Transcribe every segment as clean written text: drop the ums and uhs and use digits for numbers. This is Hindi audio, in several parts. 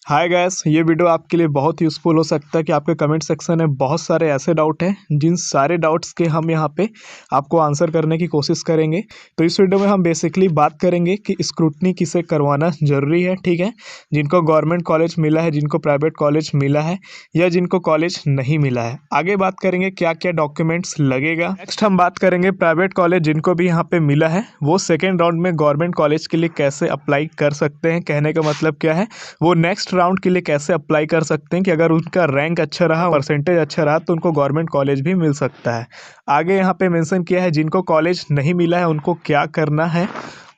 हाय गैस, ये वीडियो आपके लिए बहुत यूज़फुल हो सकता है कि आपके कमेंट सेक्शन में बहुत सारे ऐसे डाउट हैं जिन सारे डाउट्स के हम यहाँ पे आपको आंसर करने की कोशिश करेंगे। तो इस वीडियो में हम बेसिकली बात करेंगे कि स्क्रूटनी किसे करवाना ज़रूरी है, ठीक है। जिनको गवर्नमेंट कॉलेज मिला है, जिनको प्राइवेट कॉलेज मिला है या जिनको कॉलेज नहीं मिला है। आगे बात करेंगे क्या क्या डॉक्यूमेंट्स लगेगा। नेक्स्ट हम बात करेंगे प्राइवेट कॉलेज जिनको भी यहाँ पे मिला है वो सेकेंड राउंड में गवर्नमेंट कॉलेज के लिए कैसे अप्लाई कर सकते हैं। कहने का मतलब क्या है, वो नेक्स्ट राउंड के लिए कैसे अप्लाई कर सकते हैं कि अगर उनका रैंक अच्छा रहा, परसेंटेज अच्छा रहा तो उनको गवर्नमेंट कॉलेज भी मिल सकता है। आगे यहाँ पे मेंशन किया है जिनको कॉलेज नहीं मिला है उनको क्या करना है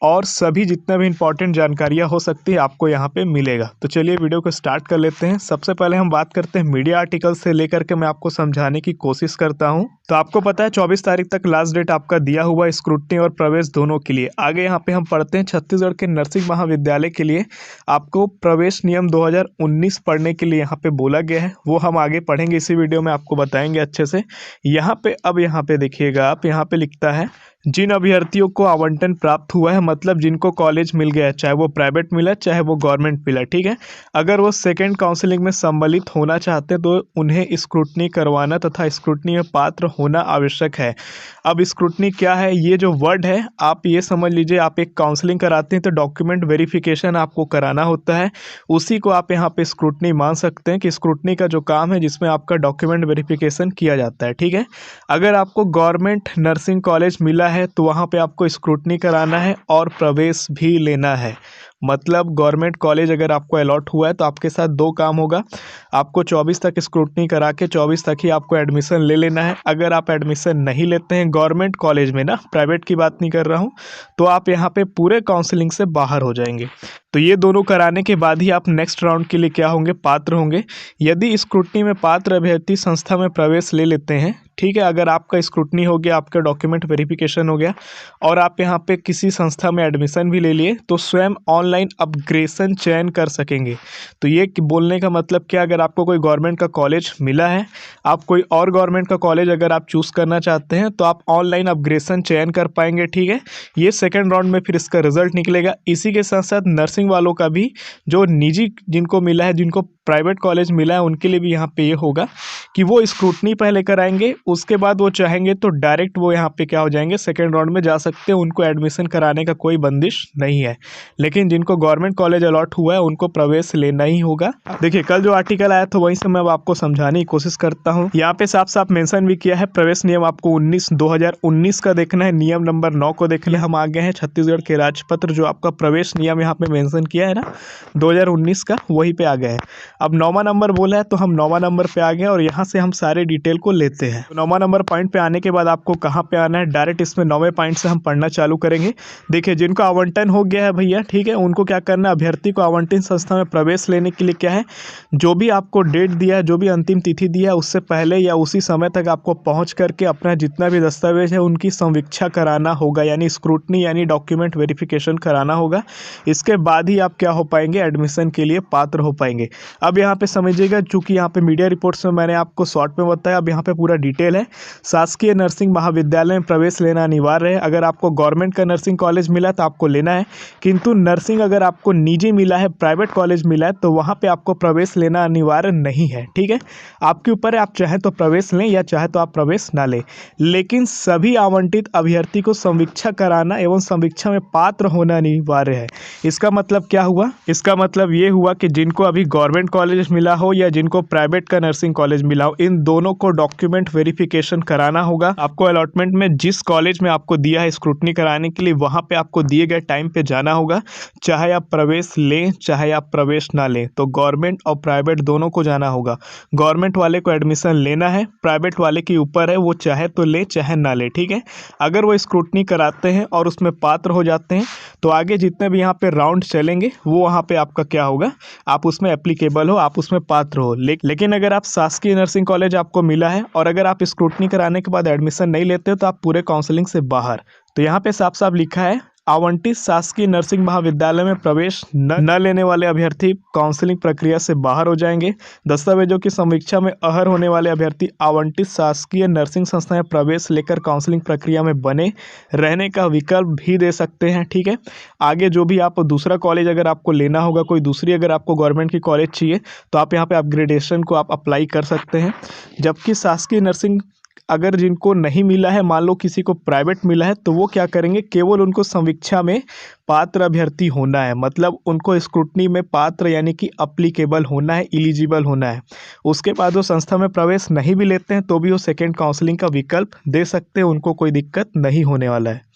और सभी जितना भी इंपॉर्टेंट जानकारियाँ हो सकती है आपको यहाँ पे मिलेगा। तो चलिए वीडियो को स्टार्ट कर लेते हैं। सबसे पहले हम बात करते हैं मीडिया आर्टिकल से लेकर के मैं आपको समझाने की कोशिश करता हूँ। तो आपको पता है 24 तारीख तक लास्ट डेट आपका दिया हुआ स्क्रूटनी और प्रवेश दोनों के लिए। आगे यहाँ पे हम पढ़ते हैं छत्तीसगढ़ के नर्सिंग महाविद्यालय के लिए आपको प्रवेश नियम 2019 पढ़ने के लिए यहाँ पे बोला गया है। वो हम आगे पढ़ेंगे, इसी वीडियो में आपको बताएंगे अच्छे से। यहाँ पे देखिएगा आप, यहाँ पे लिखता है जिन अभ्यर्थियों को आवंटन प्राप्त हुआ है, मतलब जिनको कॉलेज मिल गया है, चाहे वो प्राइवेट मिला चाहे वो गवर्नमेंट मिला, ठीक है। अगर वो सेकंड काउंसलिंग में सम्मिलित होना चाहते हैं तो उन्हें स्क्रूटनी करवाना तथा स्क्रूटनी में पात्र होना आवश्यक है। अब स्क्रूटनी क्या है, ये जो वर्ड है आप ये समझ लीजिए, आप एक काउंसलिंग कराते हैं तो डॉक्यूमेंट वेरिफिकेशन आपको कराना होता है, उसी को आप यहाँ पे स्क्रूटनी मान सकते हैं कि स्क्रूटनी का जो काम है जिसमें आपका डॉक्यूमेंट वेरिफिकेशन किया जाता है, ठीक है। अगर आपको गवर्नमेंट नर्सिंग कॉलेज मिला है तो वहाँ पे आपको स्क्रूटनी कराना है और प्रवेश भी लेना है। मतलब गवर्नमेंट कॉलेज अगर आपको अलॉट हुआ है तो आपके साथ दो काम होगा, आपको 24 तक स्क्रूटनी करा के 24 तक ही आपको एडमिशन ले लेना है। अगर आप एडमिशन नहीं लेते हैं गवर्नमेंट कॉलेज में, ना प्राइवेट की बात नहीं कर रहा हूँ, तो आप यहाँ पे पूरे काउंसलिंग से बाहर हो जाएंगे। तो ये दोनों कराने के बाद ही आप नेक्स्ट राउंड के लिए क्या होंगे, पात्र होंगे। यदि स्क्रूटनी में पात्र अभ्यर्थी संस्था में प्रवेश ले लेते हैं, ठीक है, अगर आपका स्क्रूटनी हो गया, आपका डॉक्यूमेंट वेरिफिकेशन हो गया और आप यहाँ पे किसी संस्था में एडमिशन भी ले लिए, तो स्वयं ऑनलाइन अपग्रेडेशन चयन कर सकेंगे। तो ये बोलने का मतलब क्या, अगर आपको कोई गवर्नमेंट का कॉलेज मिला है, आप कोई और गवर्नमेंट का कॉलेज अगर आप चूज़ करना चाहते हैं तो आप ऑनलाइन अपग्रेडेशन चयन कर पाएंगे, ठीक है। ये सेकेंड राउंड में फिर इसका रिजल्ट निकलेगा। इसी के साथ साथ नर्सिंग वालों का भी, जो निजी जिनको मिला है, जिनको प्राइवेट कॉलेज मिला है, उनके लिए भी यहाँ पे ये होगा कि वो स्क्रूटनी पहले कराएंगे, उसके बाद वो चाहेंगे तो डायरेक्ट वो यहाँ पे क्या हो जाएंगे, सेकेंड राउंड में जा सकते हैं। उनको एडमिशन कराने का कोई बंदिश नहीं है, लेकिन जिनको गवर्नमेंट कॉलेज अलॉट हुआ है उनको प्रवेश लेना ही होगा। देखिए कल जो आर्टिकल आया था वहीं से मैं आपको समझाने की कोशिश करता हूँ। यहाँ पे साफ साफ मेंशन भी किया है, प्रवेश नियम आपको 2019 का देखना है, नियम नंबर 9 को देखना है। हम आ गए हैं छत्तीसगढ़ के राजपत्र, जो आपका प्रवेश नियम यहाँ पे मेंशन किया है ना 2019 का, वहीं पे आ गए हैं। अब 9वां नंबर बोला है तो हम 9वां नंबर पे आ गए और यहाँ से हम सारे डिटेल को लेते हैं। तो 9वां नंबर पॉइंट पे आने के बाद आपको कहाँ पे आना है, डायरेक्ट इसमें 9वें पॉइंट से हम पढ़ना चालू करेंगे। देखिए जिनको आवंटन हो गया है भैया, ठीक है, उनको क्या करना है, अभ्यर्थी को आवंटित संस्था में प्रवेश लेने के लिए क्या है, जो भी आपको डेट दिया है, जो भी अंतिम तिथि दिया है, उससे पहले या उसी समय तक आपको पहुँच करके अपना जितना भी दस्तावेज है उनकी संवीक्षा कराना होगा, यानी स्क्रूटनी यानी डॉक्यूमेंट वेरिफिकेशन कराना होगा। इसके बाद ही आप क्या हो पाएंगे, एडमिशन के लिए पात्र हो पाएंगे। अब यहाँ पे समझिएगा, चूंकि यहाँ पे मीडिया रिपोर्ट्स में मैंने आपको शॉर्ट में बताया, अब यहाँ पे पूरा डिटेल है। शासकीय नर्सिंग महाविद्यालय में प्रवेश लेना अनिवार्य है। अगर आपको गवर्नमेंट का नर्सिंग कॉलेज मिला तो आपको लेना है, किंतु नर्सिंग अगर आपको निजी मिला है, प्राइवेट कॉलेज मिला है, तो वहाँ पे आपको प्रवेश लेना अनिवार्य नहीं है, ठीक है। आपके ऊपर है, आप चाहे तो प्रवेश लें या चाहे तो आप प्रवेश ना लें, लेकिन सभी आवंटित अभ्यर्थी को संवीक्षा कराना एवं संवीक्षा में पात्र होना अनिवार्य है। इसका मतलब क्या हुआ, इसका मतलब ये हुआ कि जिनको अभी गवर्नमेंट कॉलेज मिला हो या जिनको प्राइवेट का नर्सिंग कॉलेज मिला हो, इन दोनों को डॉक्यूमेंट वेरिफिकेशन कराना होगा। आपको अलॉटमेंट में जिस कॉलेज में आपको दिया है स्क्रूटनी कराने के लिए, वहां पे आपको दिए गए टाइम पे जाना होगा, चाहे आप प्रवेश लें चाहे आप प्रवेश ना लें। तो गवर्नमेंट और प्राइवेट दोनों को जाना होगा। गवर्नमेंट वाले को एडमिशन लेना है, प्राइवेट वाले के ऊपर है, वो चाहे तो ले चाहे ना ले, ठीक है। अगर वो स्क्रूटनी कराते हैं और उसमें पात्र हो जाते हैं तो आगे जितने भी यहाँ पे राउंड चलेंगे वो वहाँ पे आपका क्या होगा, आप उसमें एप्लीकेबल हो, आप उसमें पात्र हो। लेकिन अगर आप शासकीय नर्सिंग कॉलेज आपको मिला है और अगर आप स्क्रूटनी कराने के बाद एडमिशन नहीं लेते हो तो आप पूरे काउंसलिंग से बाहर। तो यहाँ पे साफ साफ लिखा है, आवंटित शासकीय नर्सिंग महाविद्यालय में प्रवेश न लेने वाले अभ्यर्थी काउंसलिंग प्रक्रिया से बाहर हो जाएंगे। दस्तावेजों की समीक्षा में अहर होने वाले अभ्यर्थी आवंटित शासकीय नर्सिंग संस्था में प्रवेश लेकर काउंसलिंग प्रक्रिया में बने रहने का विकल्प भी दे सकते हैं। ठीक है, आगे जो भी आप दूसरा कॉलेज अगर आपको लेना होगा, कोई दूसरी अगर आपको गवर्नमेंट की कॉलेज चाहिए, तो आप यहाँ पे अपग्रेडेशन को आप अप्लाई कर सकते हैं। जबकि शासकीय नर्सिंग अगर जिनको नहीं मिला है, मान लो किसी को प्राइवेट मिला है, तो वो क्या करेंगे, केवल उनको समीक्षा में पात्र अभ्यर्थी होना है, मतलब उनको स्क्रूटनी में पात्र यानी कि अप्लीकेबल होना है, एलिजिबल होना है। उसके बाद वो संस्था में प्रवेश नहीं भी लेते हैं तो भी वो सेकेंड काउंसलिंग का विकल्प दे सकते हैं, उनको कोई दिक्कत नहीं होने वाला है।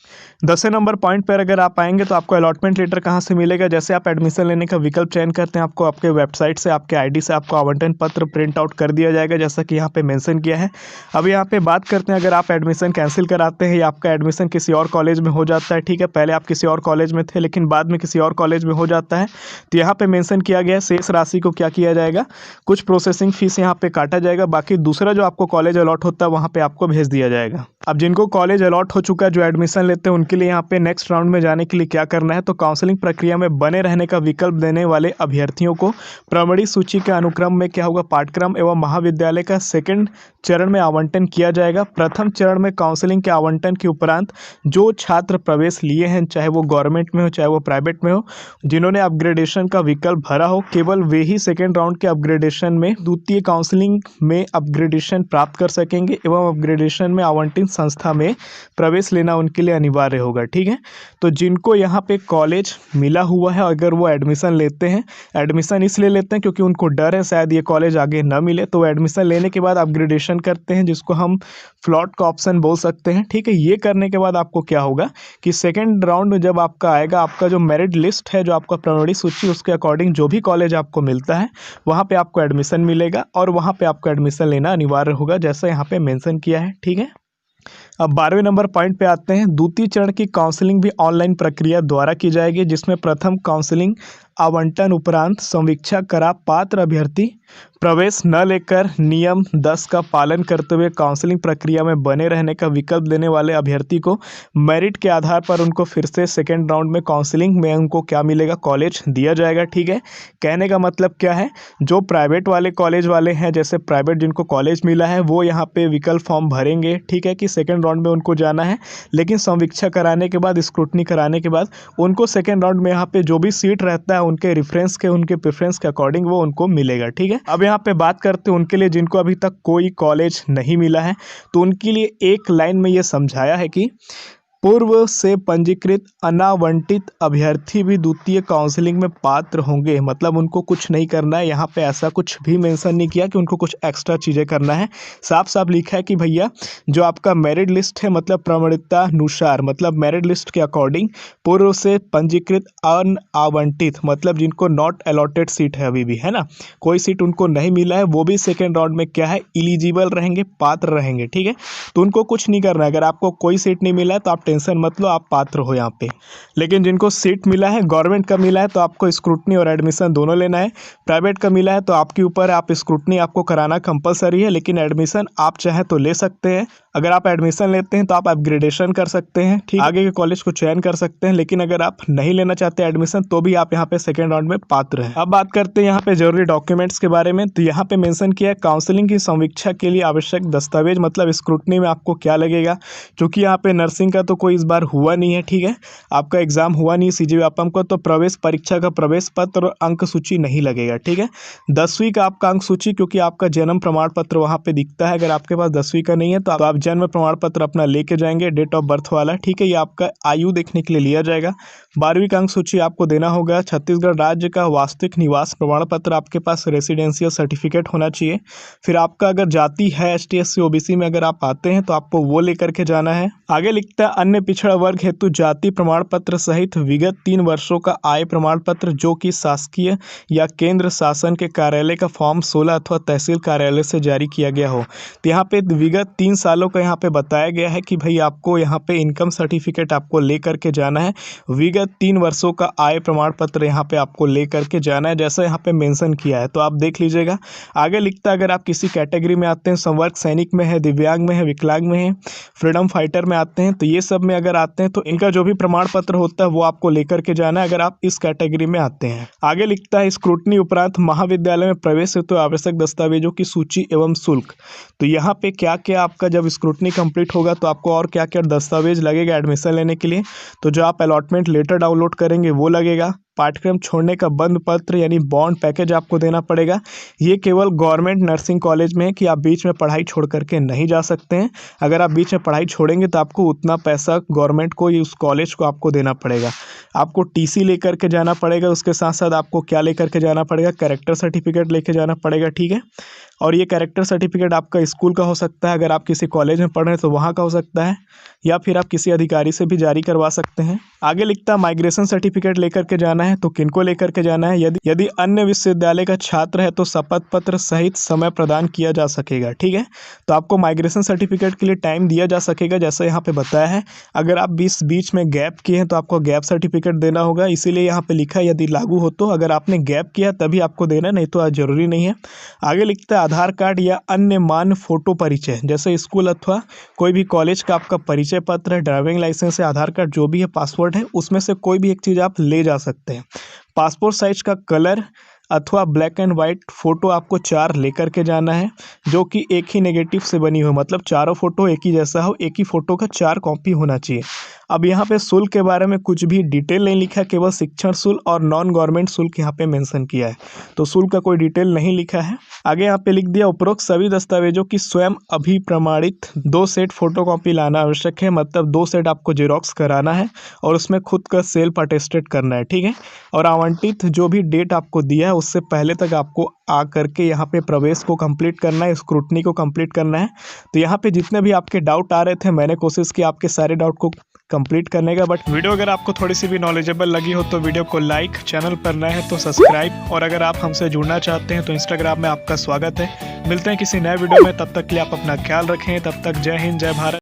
10वें नंबर पॉइंट पर अगर आप आएंगे तो आपको अलॉटमेंट लेटर कहाँ से मिलेगा। जैसे आप एडमिशन लेने का विकल्प चयन करते हैं, आपको आपके वेबसाइट से, आपके आईडी से आपको आवंटन पत्र प्रिंट आउट कर दिया जाएगा, जैसा कि यहाँ पे मेंशन किया है। अब यहाँ पे बात करते हैं, अगर आप एडमिशन कैंसिल कराते हैं या आपका एडमिशन किसी और कॉलेज में हो जाता है, ठीक है, पहले आप किसी और कॉलेज में थे लेकिन बाद में किसी और कॉलेज में हो जाता है, तो यहाँ पे मेंशन किया गया है शेष राशि को क्या किया जाएगा, कुछ प्रोसेसिंग फीस यहाँ पे काटा जाएगा, बाकी दूसरा जो आपको कॉलेज अलॉट होता है वहाँ पे आपको भेज दिया जाएगा। अब जिनको कॉलेज अलॉट हो चुका है, जो एडमिशन लेते हैं, उनके लिए यहाँ पे नेक्स्ट राउंड में जाने के लिए क्या करना है, तो काउंसलिंग प्रक्रिया में बने रहने का विकल्प देने वाले अभ्यर्थियों को प्रमणी सूची के अनुक्रम में क्या होगा, पाठ्यक्रम एवं महाविद्यालय का सेकंड चरण में आवंटन किया जाएगा। प्रथम चरण में काउंसलिंग के आवंटन के उपरांत जो छात्र प्रवेश लिए हैं, चाहे वो गवर्नमेंट में हो चाहे वो प्राइवेट में हो, जिन्होंने अपग्रेडेशन का विकल्प भरा हो, केवल वे ही सेकेंड राउंड के अपग्रेडेशन में द्वितीय काउंसलिंग में अपग्रेडेशन प्राप्त कर सकेंगे एवं अपग्रेडेशन में आवंटित संस्था में प्रवेश लेना उनके लिए अनिवार्य होगा। ठीक है, तो जिनको यहाँ पे कॉलेज मिला हुआ है, अगर वो एडमिशन लेते हैं, एडमिशन इसलिए लेते हैं क्योंकि उनको डर है शायद ये कॉलेज आगे न मिले, तो एडमिशन लेने के बाद अपग्रेडेशन करते हैं, जिसको हम फ्लॉट का ऑप्शन बोल सकते हैं। ठीक है, ये करने के बाद आपको क्या होगा कि सेकेंड राउंड में जब आपका आएगा, आपका जो मेरिट लिस्ट है, जो आपका प्रमणी सूची, उसके अकॉर्डिंग जो भी कॉलेज आपको मिलता है वहाँ पे आपको एडमिशन मिलेगा और वहाँ पे आपको एडमिशन लेना अनिवार्य होगा, जैसा यहाँ पे मेंशन किया है। ठीक है, अब 12वें नंबर पॉइंट पे आते हैं। द्वितीय चरण की काउंसलिंग भी ऑनलाइन प्रक्रिया द्वारा की जाएगी, जिसमें प्रथम काउंसलिंग आवंटन उपरांत समीक्षा करा पात्र अभ्यर्थी प्रवेश न लेकर नियम 10 का पालन करते हुए काउंसलिंग प्रक्रिया में बने रहने का विकल्प देने वाले अभ्यर्थी को मेरिट के आधार पर उनको फिर से सेकेंड राउंड में काउंसलिंग में उनको क्या मिलेगा, कॉलेज दिया जाएगा। ठीक है, कहने का मतलब क्या है, जो प्राइवेट वाले कॉलेज वाले हैं, जैसे प्राइवेट जिनको कॉलेज मिला है, वो यहाँ पे विकल्प फॉर्म भरेंगे। ठीक है, कि सेकेंड राउंड में उनको जाना है, लेकिन समीक्षा कराने के बाद, स्क्रूटनी कराने के बाद उनको सेकेंड राउंड में यहाँ पे जो भी सीट रहता है उनके रेफरेंस के, उनके प्रेफरेंस के अकॉर्डिंग वो उनको मिलेगा। ठीक है, अब यहाँ पे बात करते हैं उनके लिए जिनको अभी तक कोई कॉलेज नहीं मिला है, तो उनके लिए एक लाइन में ये समझाया है कि पूर्व से पंजीकृत अनावंटित अभ्यर्थी भी द्वितीय काउंसलिंग में पात्र होंगे। मतलब उनको कुछ नहीं करना है, यहाँ पे ऐसा कुछ भी मेंशन नहीं किया कि उनको कुछ एक्स्ट्रा चीज़ें करना है। साफ साफ लिखा है कि भैया जो आपका मेरिट लिस्ट है, मतलब प्रमाणिकता अनुसार, मतलब मेरिट लिस्ट के अकॉर्डिंग पूर्व से पंजीकृत अनावंटित, मतलब जिनको नॉट अलॉटेड सीट है, अभी भी है ना, कोई सीट उनको नहीं मिला है, वो भी सेकेंड राउंड में क्या है, एलिजिबल रहेंगे, पात्र रहेंगे। ठीक है, तो उनको कुछ नहीं करना है। अगर आपको कोई सीट नहीं मिला है तो आप टेंशन मत लो, आप पात्र हो यहाँ पे। लेकिन जिनको सीट मिला है, गवर्नमेंट का मिला है, तो आपको स्क्रूटनी और एडमिशन दोनों लेना है। प्राइवेट का मिला है तो आपके ऊपर, आप स्क्रूटनी आपको कराना कंपलसरी है, लेकिन एडमिशन आप चाहे तो ले सकते हैं। अगर आप एडमिशन लेते हैं तो आप अपग्रेडेशन कर सकते हैं, ठीक, आगे के कॉलेज को चयन कर सकते हैं। लेकिन अगर आप नहीं लेना चाहते एडमिशन, तो भी आप यहाँ पे सेकेंड राउंड में पात्र हैं। अब बात करते हैं यहाँ पे जरूरी डॉक्यूमेंट्स के बारे में। तो यहाँ पे मेंशन किया है काउंसलिंग की समीक्षा के लिए आवश्यक दस्तावेज, मतलब स्क्रूटनी में आपको क्या लगेगा, क्योंकि यहाँ पे नर्सिंग का तो कोई इस बार हुआ नहीं है। ठीक है, आपका एग्जाम हुआ नहीं CGVAPM का, तो प्रवेश परीक्षा का प्रवेश पत्र और अंक सूची नहीं लगेगा। ठीक है, 10वीं का आपका अंक सूची, क्योंकि आपका जन्म प्रमाण पत्र वहाँ पे दिखता है, अगर आपके पास 10वीं का नहीं है तो आप जन्म प्रमाण पत्र अपना लेके जाएंगे, डेट ऑफ बर्थ वाला। ठीक है, ये आपका आयु देखने के लिए लिया जाएगा। 12वीं का अंक सूची आपको देना होगा। छत्तीसगढ़ राज्य का वास्तविक निवास प्रमाण पत्र आपके पास, रेसिडेंशियल सर्टिफिकेट होना चाहिए। फिर आपका अगर जाति है ST SC OBC में अगर आप आते हैं तो आपको वो लेकर के जाना है। आगे लिखता है अन्य पिछड़ा वर्ग हेतु जाति प्रमाण पत्र सहित विगत 3 वर्षों का आय प्रमाण पत्र, जो कि शासकीय या केंद्र शासन के कार्यालय का फॉर्म 16 अथवा तहसील कार्यालय से जारी किया गया हो। तो यहाँ पे विगत 3 सालों का यहाँ पे बताया गया है कि भाई आपको यहाँ पे इनकम सर्टिफिकेट आपको ले करके जाना है। विगत या 3 वर्षों का आय प्रमाण पत्र यहाँ पे आपको ले करके जाना है, जैसा यहाँ पे मेंशन किया है। तो आप देख लीजिएगा। आगे लिखता है अगर आप किसी कैटेगरी में आते हैं, संवर्ग सैनिक में है, दिव्यांग में है, विकलांग में है, फ्रीडम फाइटर में आते हैं, तो ये सब में अगर आते हैं तो इनका जो भी प्रमाण पत्र होता है वो आपको लेकर के जाना है अगर आप इस कैटेगरी में आते हैं। आगे लिखता है स्क्रूटनी उपरांत महाविद्यालय में प्रवेश हेतु आवश्यक दस्तावेजों की सूची एवं शुल्क। तो यहाँ पे क्या क्या आपका जब स्क्रूटनी कंप्लीट होगा तो आपको और क्या क्या दस्तावेज लगेगा एडमिशन लेने के लिए, तो जो आप अलॉटमेंट लेटर डाउनलोड करेंगे वो लगेगा, पाठ्यक्रम छोड़ने का बंद पत्र यानी बॉन्ड पैकेज आपको देना पड़ेगा। ये केवल गवर्नमेंट नर्सिंग कॉलेज में है कि आप बीच में पढ़ाई छोड़ करके नहीं जा सकते हैं। अगर आप बीच में पढ़ाई छोड़ेंगे तो आपको उतना पैसा गवर्नमेंट को या उस कॉलेज को आपको देना पड़ेगा। आपको टीसी लेकर के जाना पड़ेगा, उसके साथ साथ आपको क्या लेकर के जाना पड़ेगा, कैरेक्टर सर्टिफिकेट लेके जाना पड़ेगा, ठीक है। और ये कैरेक्टर सर्टिफिकेट आपका स्कूल का हो सकता है, अगर आप किसी कॉलेज में पढ़ रहे हैं तो वहाँ का हो सकता है, या फिर आप किसी अधिकारी से भी जारी करवा सकते हैं। आगे लिखता है माइग्रेशन सर्टिफिकेट लेकर के जाना है, तो किनको लेकर के जाना है, यदि अन्य विश्वविद्यालय का छात्र है तो शपथ पत्र सहित समय प्रदान किया जा सकेगा, ठीक है। तो आपको माइग्रेशन सर्टिफिकेट के लिए टाइम दिया जा सकेगा, जैसे यहाँ पे बताया है। अगर आप बीच में गैप किए हैं तो आपको गैप सर्टिफिकेट देना होगा, इसीलिए यहाँ पे लिखा है यदि लागू हो तो। अगर आपने गैप किया तभी आपको देना, नहीं तो आज जरूरी नहीं है। आगे लिखता है आधार कार्ड या अन्य मान्य फोटो परिचय, जैसे स्कूल अथवा कोई भी कॉलेज का आपका परिचय पत्र है, ड्राइविंग लाइसेंस है, आधार कार्ड जो भी है, पासपोर्ट है, उसमें से कोई भी एक चीज़ आप ले जा सकते हैं। पासपोर्ट साइज का कलर अथवा ब्लैक एंड वाइट फ़ोटो आपको 4 लेकर के जाना है, जो कि एक ही नेगेटिव से बनी हो, मतलब चारों फोटो एक ही जैसा हो, एक ही फ़ोटो का 4 कॉपी होना चाहिए। अब यहाँ पे शुल्क के बारे में कुछ भी डिटेल नहीं लिखा है, केवल शिक्षण शुल्क और नॉन गवर्नमेंट शुल्क यहाँ पे मेंशन किया है, तो शुल्क का कोई डिटेल नहीं लिखा है। आगे यहाँ पे लिख दिया उपरोक्त सभी दस्तावेजों की स्वयं अभिप्रमाणित 2 सेट फोटोकॉपी लाना आवश्यक है, मतलब 2 सेट आपको जेरोक्स कराना है और उसमें खुद का सेल्फ अटेस्टेड करना है, ठीक है। और आवंटित जो भी डेट आपको दिया है उससे पहले तक आपको आ करके यहाँ पे प्रवेश को कंप्लीट करना है, स्क्रूटनी को कंप्लीट करना है। तो यहाँ पे जितने भी आपके डाउट आ रहे थे मैंने कोशिश की आपके सारे डाउट को कंप्लीट करने का, बट वीडियो अगर आपको थोड़ी सी भी नॉलेजेबल लगी हो तो वीडियो को लाइक, चैनल पर नए हैं तो सब्सक्राइब, और अगर आप हमसे जुड़ना चाहते हैं तो इंस्टाग्राम में आपका स्वागत है। मिलते हैं किसी नए वीडियो में, तब तक के लिए आप अपना ख्याल रखें। तब तक जय हिंद, जय भारत।